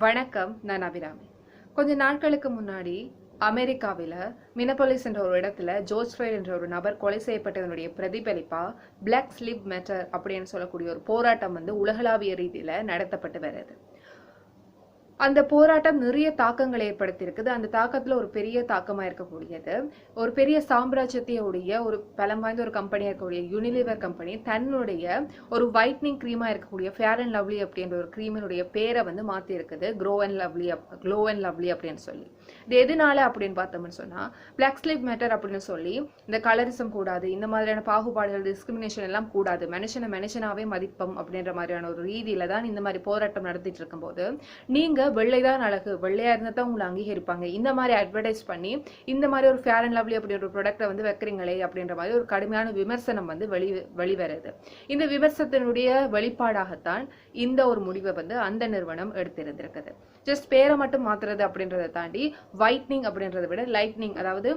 வணக்கம், நான் அபிராமி. கொஞ்ச நாட்களுக்கு முன்னாடி அமெரிக்காவில் மினபோலிஸ் என்ற ஒரு இடத்துல ஜோர்ஜ் ஃப்ளாய்ட் என்ற ஒரு நபர் கொலை செய்யப்பட்டதனுடைய பிரதிபலிப்பா பிளாக் லிவ்ஸ் மேட்டர் அப்படின்னு சொல்லக்கூடிய ஒரு போராட்டம் உலகளாவிய ரீதியில நடத்தப்பட்டு வருது. அந்த போராட்டம் நிறைய தாக்கங்களை ஏற்படுத்தியிருக்குது. அந்த தாக்கத்துல ஒரு பெரிய தாக்கமா இருக்கக்கூடியது, ஒரு பெரிய சாம்ராஜ்யத்தையுடைய ஒரு பலம் வாய்ந்த ஒரு கம்பெனியா இருக்கக்கூடிய யூனிலிவர் கம்பெனி தன்னுடைய ஒரு ஒயிட்னிங் கிரீமா இருக்கக்கூடிய ஃபேர் அண்ட் லவ்லி அப்படின்ற ஒரு கிரீமினுடைய பேரை மாத்தி இருக்குது க்ளோ அண்ட் லவ்லி அப்படின்னு சொல்லி. இது எதனால அப்படின்னு பார்த்தோம்னு சொன்னா, பிளாக் லைவ்ஸ் மேட்டர் அப்படின்னு சொல்லி இந்த கலரிசம் கூடாது, இந்த மாதிரியான பாகுபாடுகள் டிஸ்கிரிமினேஷன் எல்லாம் கூடாது, மனுஷனாவே மதிப்பம் அப்படின்ற மாதிரியான ஒரு ரீதியில தான் இந்த மாதிரி போராட்டம் நடத்திட்டு இருக்கும்போது, நீங்க வெள்ளைதான் அழகு, வெள்ளையா இருந்தா தான் உங்களை அங்கீகரிப்பாங்க, இந்த மாதிரி அட்வர்டைஸ் பண்ணி இந்த மாதிரி ஒரு ஃபேர் அண்ட் லவ்லி அப்படின்ற ஒரு ப்ராடக்ட்டை வைக்கிறீங்களே அப்படின்ற மாதிரி ஒரு கடுமையான விமர்சனம் வெளிவருது. இந்த விமர்சனத்தினுடைய வெளிப்பாடாகத்தான் இந்த ஒரு முடிவை அந்த நிறுவனம் எடுத்திருந்திருக்குது. ஜஸ்ட் பேரை மட்டும் மாத்துறது அப்படின்றத தாண்டி ஒயிட்னிங் அப்படின்றத விட லைட்னிங், அதாவது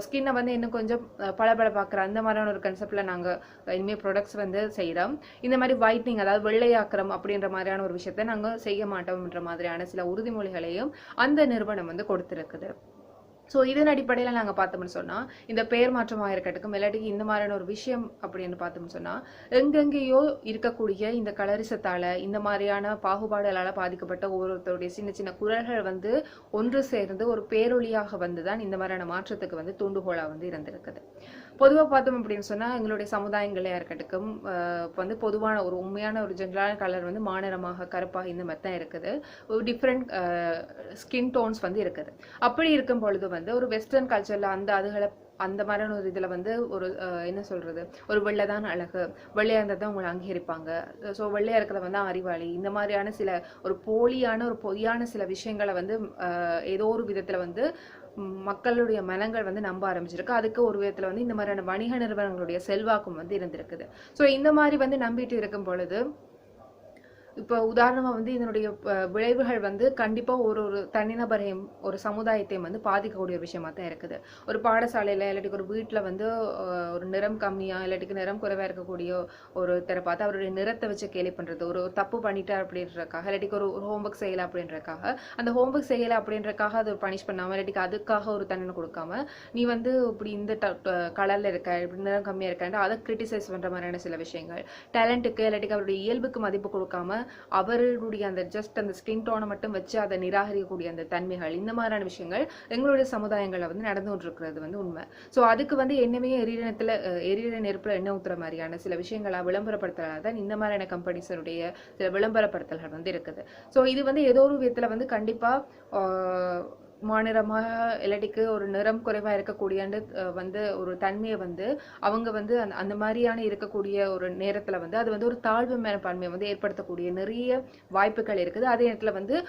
ஸ்கின்னை இன்னும் கொஞ்சம் பளபளப்பாக்குற அந்த மாதிரியான ஒரு கன்செப்ட்ல நாங்க இனிமேல் ப்ராடக்ட்ஸ் செய்யறோம். இந்த மாதிரி ஒயிட்னிங், அதாவது வெள்ளையாக்குறோம் அப்படின்ற மாதிரியான ஒரு விஷயத்த நாங்க செய்ய மாட்டோம்ன்ற மாதிரியான சில உறுதிமொழிகளையும் அந்த நிறுவனம் கொடுத்திருக்குது. ஸோ இதன் அடிப்படையில் நாங்கள் பார்த்தோம்னு சொன்னால், இந்த பெயர் மாற்றமாக இருக்கட்டும், இல்லாட்டிக்கு இந்த மாதிரியான ஒரு விஷயம் அப்படின்னு பார்த்தோம்னு சொன்னால், எங்கெங்கேயோ இருக்கக்கூடிய இந்த கலரிசத்தால், இந்த மாதிரியான பாகுபாடுகளால் பாதிக்கப்பட்ட ஒவ்வொருத்தருடைய சின்ன சின்ன குரல்கள் ஒன்று சேர்ந்து ஒரு பேரொழியாக தான் இந்த மாதிரியான மாற்றத்துக்கு தூண்டுகோலாக இருந்திருக்குது. பொதுவாக பார்த்தோம் அப்படின்னு சொன்னால், எங்களுடைய சமுதாயங்களே இருக்கட்டும், பொதுவான ஒரு உண்மையான ஒரு ஜென்ரலான கலர் மாநிறமாக கருப்பாக இந்த மாதிரி தான் இருக்குது. ஒரு டிஃப்ரெண்ட் ஸ்கின் டோன்ஸ் இருக்குது. அப்படி இருக்கும் பொழுது ஒரு வெஸ்டர்ன் கல்ச்சர்ல அந்த மாதிரியான ஒரு இதுல ஒரு என்ன சொல்றது, ஒரு வெள்ளைதான் அழகு, வெள்ளையா இருந்தா தான் உங்களை அங்கீகரிப்பாங்க, ஸோ வெள்ளையா இருக்கிறத அறிவாளி, இந்த மாதிரியான சில ஒரு போலியான ஒரு பொய்யான சில விஷயங்களை ஏதோ ஒரு விதத்துல மக்களுடைய மனங்கள் நம்ப ஆரம்பிச்சிருக்கு. அதுக்கு ஒரு விதத்துல இந்த மாதிரியான வணிக நிறுவனங்களுடைய செல்வாக்கும் இருந்திருக்குது. ஸோ இந்த மாதிரி நம்பிட்டு இருக்கும் பொழுது, இப்போ உதாரணமா இதனுடைய விளைவுகள் கண்டிப்பா ஒரு தனிநபரையும் ஒரு சமுதாயத்தையும் பாதிக்கக்கூடிய ஒரு விஷயமா தான் இருக்குது. ஒரு பாடசாலையில இல்லாட்டி ஒரு வீட்டுல ஒரு நிறம் கம்மியா இல்லாட்டிக்கு நிறம் குறைவா இருக்கக்கூடிய ஒருத்தரை பார்த்து அவருடைய நிறத்தை வச்சு கேலி பண்றது, ஒரு தப்பு பண்ணிட்டா அப்படின்றக்காக, இல்லாட்டிக்கு ஒரு ஹோம்ஒர்க் செய்யல அப்படின்றக்காக, அந்த ஹோம்ஒர்க் செய்யல அப்படின்றக்காக அது பனிஷ் பண்ணாம, இல்லாட்டிக்கு அதுக்காக ஒரு தண்டனை கொடுக்காம, நீ இப்படி இந்த கலர்ல இருக்க, இப்படி நிறம் கம்மியா இருக்க, அதை கிரிட்டிசைஸ் பண்ற மாதிரியான சில விஷயங்கள், டேலண்ட்டுக்கு இல்லாட்டிக்கு அவருடைய இயல்புக்கு மதிப்பு கொடுக்காம அவர்களுடைய அந்த ஜஸ்ட் அந்த ஸ்கின் டோனை மட்டும் வச்சு அதை நிராகரிக்கக்கூடிய அந்த தன்மைகள், இந்த மாதிரியான விஷயங்கள் எங்களுடைய சமுதாயங்கள்ல நடந்து கொண்டிருக்கிறது உண்மை. ஸோ அதுக்கு என்னமே எரியிற நெருப்புல எண்ணெய் ஊத்துற மாதிரியான சில விஷயங்களா விளம்பரப்படுத்தலாம் இந்த மாதிரியான கம்பெனிஸனுடைய சில விளம்பரப்படுத்தல்கள் இருக்குது. ஸோ இது ஏதோ ஒரு விதத்துல கண்டிப்பா மாநிறமாக இல்லாட்டிக்கு ஒரு நிறம் குறைவா இருக்கக்கூடிய ஒரு தன்மையை அவங்க அந்த மாதிரியான இருக்கக்கூடிய ஒரு நேரத்துல அது ஒரு தாழ்வு மனப்பான்மையை ஏற்படுத்தக்கூடிய நிறைய வாய்ப்புகள் இருக்குது. அதே நேரத்துல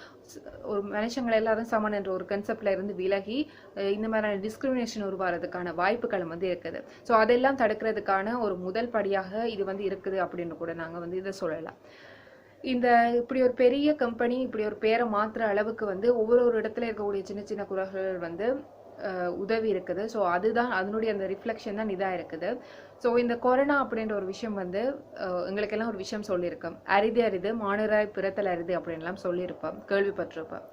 ஒரு மனுஷங்களை எல்லாரும் சமன் என்ற ஒரு கன்செப்ட்ல இருந்து விலகி இந்த மாதிரியான டிஸ்கிரிமினேஷன் உருவாகிறதுக்கான வாய்ப்புகளும் இருக்குது. ஸோ அதெல்லாம் தடுக்கிறதுக்கான ஒரு முதல் படியாக இது இருக்குது அப்படின்னு கூட நாங்க இதை சொல்லலாம். இப்படி ஒரு பெரிய கம்பெனி இப்படி ஒரு பேரை மாத்துற அளவுக்கு ஒவ்வொரு இடத்துல இருக்கக்கூடிய சின்ன சின்ன குறைகள் உதவி இருக்குது. ஸோ அதுதான் அதனுடைய அந்த ரிஃப்ளெக்ஷன் தான் இதா இருக்குது. ஸோ இந்த கொரோனா அப்படின்ற ஒரு விஷயம் எங்களுக்கெல்லாம் ஒரு விஷயம் சொல்லியிருக்கோம், அரிது மானுராய் பிறத்தல் அரிது அப்படின்லாம் சொல்லியிருப்போம், கேள்விப்பட்டிருப்போம்.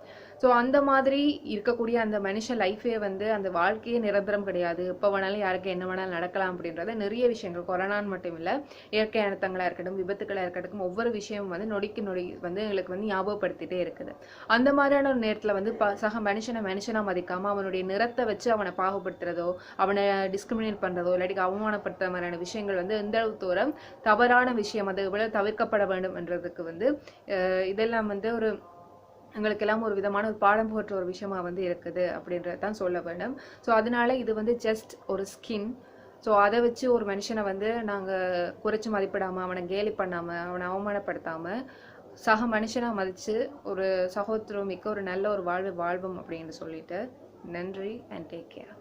ஸோ அந்த மாதிரி இருக்கக்கூடிய அந்த மனுஷன் லைஃபே அந்த வாழ்க்கையே நிரந்தரம் கிடையாது, எப்போ வேணாலும் யாருக்கு என்ன வேணாலும் நடக்கலாம் அப்படின்றத நிறைய விஷயங்கள், கொரோனான்னு மட்டும் இல்லை, இயற்கை அனர்த்தங்களா இருக்கட்டும், விபத்துக்களா இருக்கட்டும், ஒவ்வொரு விஷயமும் நொடிக்கு நொடி எங்களுக்கு ஞாபகப்படுத்திட்டே இருக்குது. அந்த மாதிரியான ஒரு நேரத்தில் சக மனுஷனா மதிக்காம அவனுடைய நிறத்தை வச்சு அவனை பாகுபடுத்துறதோ, அவனை டிஸ்கிரிமினேட் பண்றதோ, இல்லாட்டி அவமானப்படுத்துற மாதிரியான விஷயங்கள் எந்த அளவு தூரம் தவறான விஷயம், அது எவ்வளவு தவிர்க்கப்பட வேண்டும் என்றதுக்கு இதெல்லாம் ஒரு எங்களுக்கெல்லாம் ஒரு விதமான ஒரு பாடம் போன்ற ஒரு விஷயமா இருக்குது அப்படின்றதான் சொல்ல வேண்டும். ஸோ அதனால இது ஜஸ்ட் ஒரு ஸ்கின். ஸோ அதை வச்சு ஒரு மனுஷனை நாங்கள் குறைச்சி மதிப்பிடாமல், அவனை கேலி பண்ணாமல், அவனை அவமானப்படுத்தாமல், சக மனுஷனாக மதித்து ஒரு சகோதரமிக்க ஒரு நல்ல ஒரு வாழ்வோம் அப்படின்னு சொல்லிட்டு, நன்றி அண்ட் டேக் கேர்.